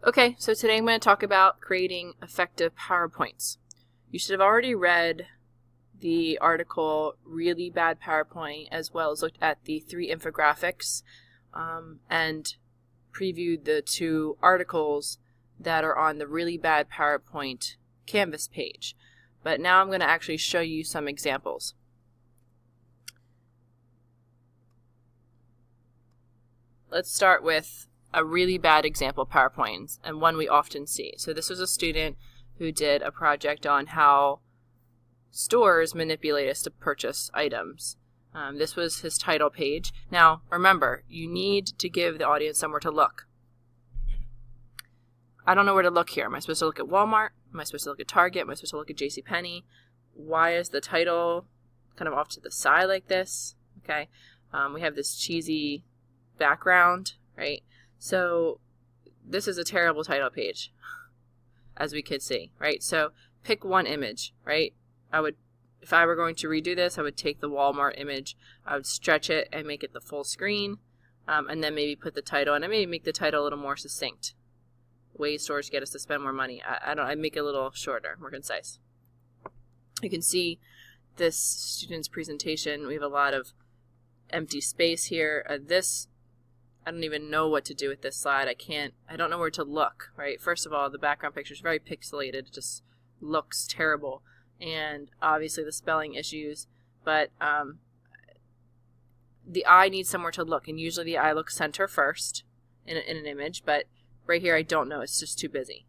Okay, so today I'm going to talk about creating effective PowerPoints. You should have already read the article Really Bad PowerPoint, as well as looked at the 3 infographics and previewed the 2 articles that are on the Really Bad PowerPoint Canvas page. But now I'm going to actually show you some examples. Let's start with a really bad example PowerPoint, and one we often see. So this was a student who did a project on how stores manipulate us to purchase items. This was his title page. Now remember, you need to give the audience somewhere to look. I don't know where to look here. Am I supposed to look at Walmart? Am I supposed to look at Target? Am I supposed to look at JCPenney? Why is the title kind of off to the side like this? Okay, we have this cheesy background, right? So this is a terrible title page, as we could see, right? So pick one image, right? If I were going to redo this, I would take the Walmart image, I would stretch it and make it the full screen, and then maybe put the title, and I maybe make the title a little more succinct. Ways stores get us to spend more money. I'd make it a little shorter, more concise. You can see this student's presentation. We have a lot of empty space here. I don't even know what to do with this slide. I don't know where to look, right? First of all, the background picture is very pixelated. It just looks terrible. And obviously the spelling issues, but the eye needs somewhere to look. And usually the eye looks center first in an image, but right here I don't know. It's just too busy.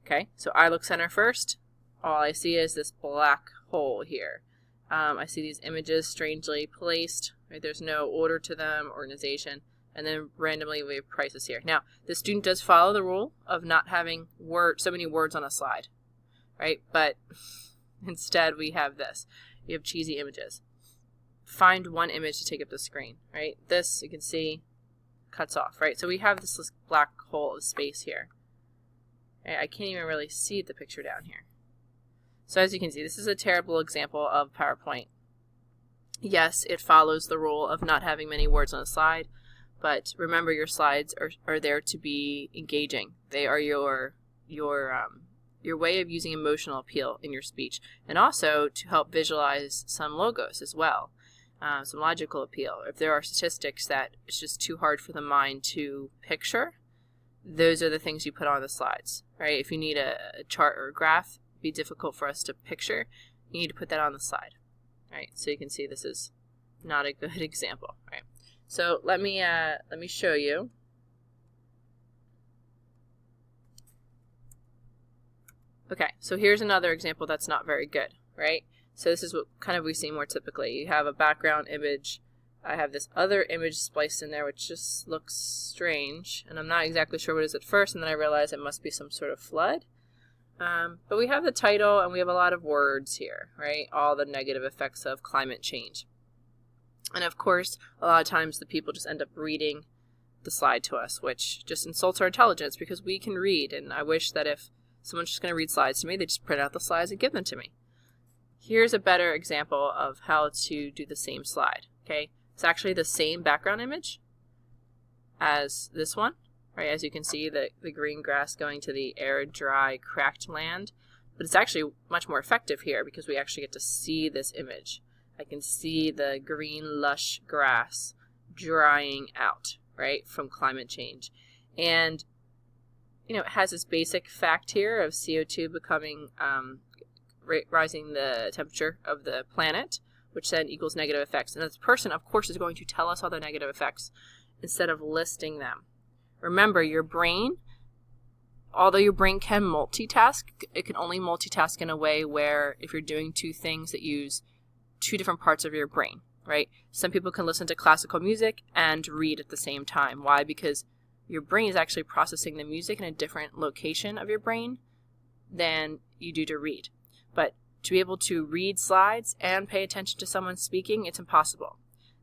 Okay, so eye looks center first. All I see is this black hole here. I see these images strangely placed, right? There's no order to them, organization. And then randomly we have prices here. Now, the student does follow the rule of not having so many words on a slide, right? But instead we have this. We have cheesy images. Find one image to take up the screen, right? This, you can see, cuts off, right? So we have this black hole of space here. Right? I can't even really see the picture down here. So as you can see, this is a terrible example of PowerPoint. Yes, it follows the rule of not having many words on a slide. But remember, your slides are there to be engaging. They are your way of using emotional appeal in your speech, and also to help visualize some logos as well, some logical appeal. If there are statistics that it's just too hard for the mind to picture, those are the things you put on the slides, right? If you need a chart or a graph, it'd be difficult for us to picture. You need to put that on the slide, right? So you can see this is not a good example, right? So let me show you. Okay, so here's another example that's not very good, right? So this is what kind of we see more typically. You have a background image. I have this other image spliced in there, which just looks strange, and I'm not exactly sure what it is at first, and then I realize it must be some sort of flood. But we have the title, and we have a lot of words here, right? All the negative effects of climate change. And of course, a lot of times the people just end up reading the slide to us, which just insults our intelligence because we can read. And I wish that if someone's just going to read slides to me, they just print out the slides and give them to me. Here's a better example of how to do the same slide. Okay, it's actually the same background image as this one, right? As you can see, the green grass going to the arid, dry, cracked land. But it's actually much more effective here because we actually get to see this image. I can see the green, lush grass drying out, right, from climate change. And, you know, it has this basic fact here of CO2 becoming, rising the temperature of the planet, which then equals negative effects. And this person, of course, is going to tell us all the negative effects instead of listing them. Remember, your brain, although your brain can multitask, it can only multitask in a way where if you're doing 2 things that use 2 different parts of your brain, right? Some people can listen to classical music and read at the same time. Why? Because your brain is actually processing the music in a different location of your brain than you do to read. But to be able to read slides and pay attention to someone speaking, it's impossible.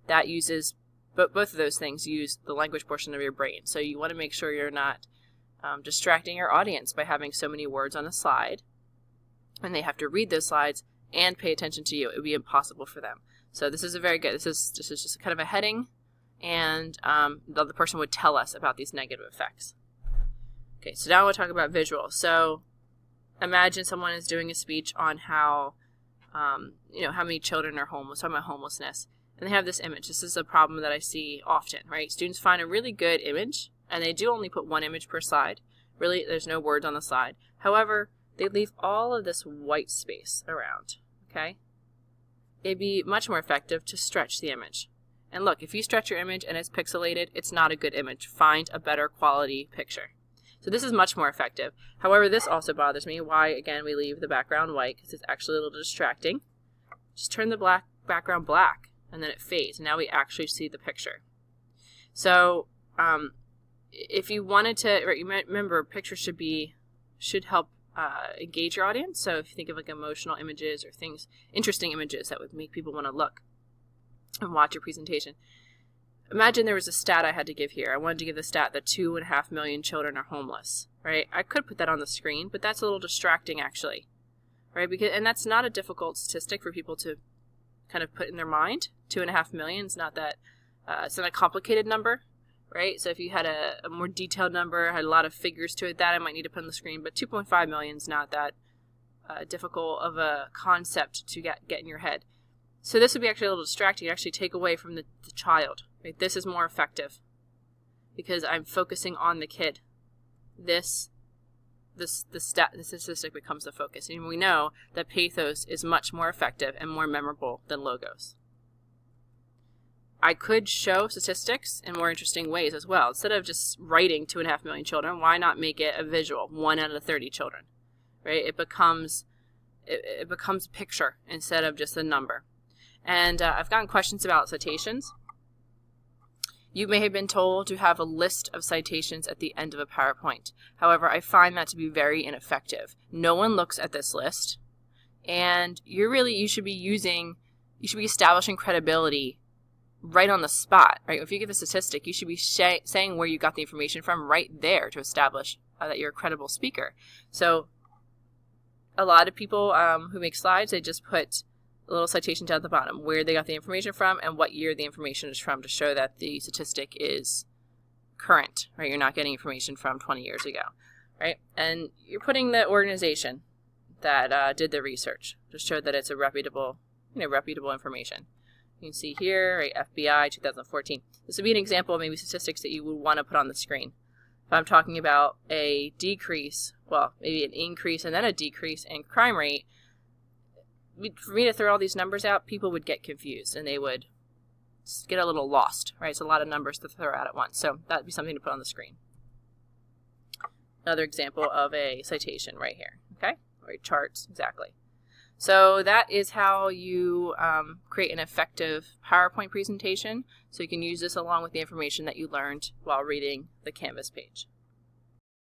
That uses, both of those things use the language portion of your brain. So you want to make sure you're not distracting your audience by having so many words on a slide, and they have to read those slides and pay attention to you. It would be impossible for them. So this is a very good, this is just kind of a heading, and the other person would tell us about these negative effects. Okay, so now we'll talk about visual. So imagine someone is doing a speech on how, how many children are homeless, talking about homelessness, and they have this image. This is a problem that I see often, right? Students find a really good image, and they do only put one image per slide. Really, there's no words on the slide. However, they leave all of this white space around, okay? It'd be much more effective to stretch the image. And look, if you stretch your image and it's pixelated, it's not a good image. Find a better quality picture. So this is much more effective. However, this also bothers me. Why, again, we leave the background white, because it's actually a little distracting. Just turn the background black, and then it fades. And now we actually see the picture. So if you wanted to, remember, pictures should help engage your audience. So if you think of like emotional images or things, interesting images that would make people want to look and watch your presentation. Imagine there was a stat I had to give here. I wanted to give the stat that 2.5 million children are homeless, right? I could put that on the screen, but that's a little distracting actually, right? And that's not a difficult statistic for people to kind of put in their mind. 2.5 million is not that, it's not a complicated number, right? So if you had a more detailed number, had a lot of figures to it, that I might need to put on the screen, but 2.5 million is not that difficult of a concept to get in your head. So this would be actually a little distracting. Actually take away from the child. Right? This is more effective because I'm focusing on the kid. The statistic becomes the focus. And we know that pathos is much more effective and more memorable than logos. I could show statistics in more interesting ways as well. Instead of just writing 2.5 million children, why not make it a visual? 1 out of 30 children. Right? It becomes a picture instead of just a number. And I've gotten questions about citations. You may have been told to have a list of citations at the end of a PowerPoint. However, I find that to be very ineffective. No one looks at this list, and you should be establishing credibility right on the spot, right? If you give a statistic, you should be saying where you got the information from right there to establish that you're a credible speaker. So a lot of people who make slides, they just put a little citation down at the bottom, where they got the information from and what year the information is from to show that the statistic is current, right? You're not getting information from 20 years ago, right? And you're putting the organization that did the research to show that it's a reputable information. You can see here, right, FBI 2014. This would be an example of maybe statistics that you would want to put on the screen. If I'm talking about a decrease, well, maybe an increase and then a decrease in crime rate, for me to throw all these numbers out, people would get confused and they would get a little lost, right? It's a lot of numbers to throw out at once. So that would be something to put on the screen. Another example of a citation right here, okay? Or charts, exactly. So that is how you create an effective PowerPoint presentation. So you can use this along with the information that you learned while reading the Canvas page.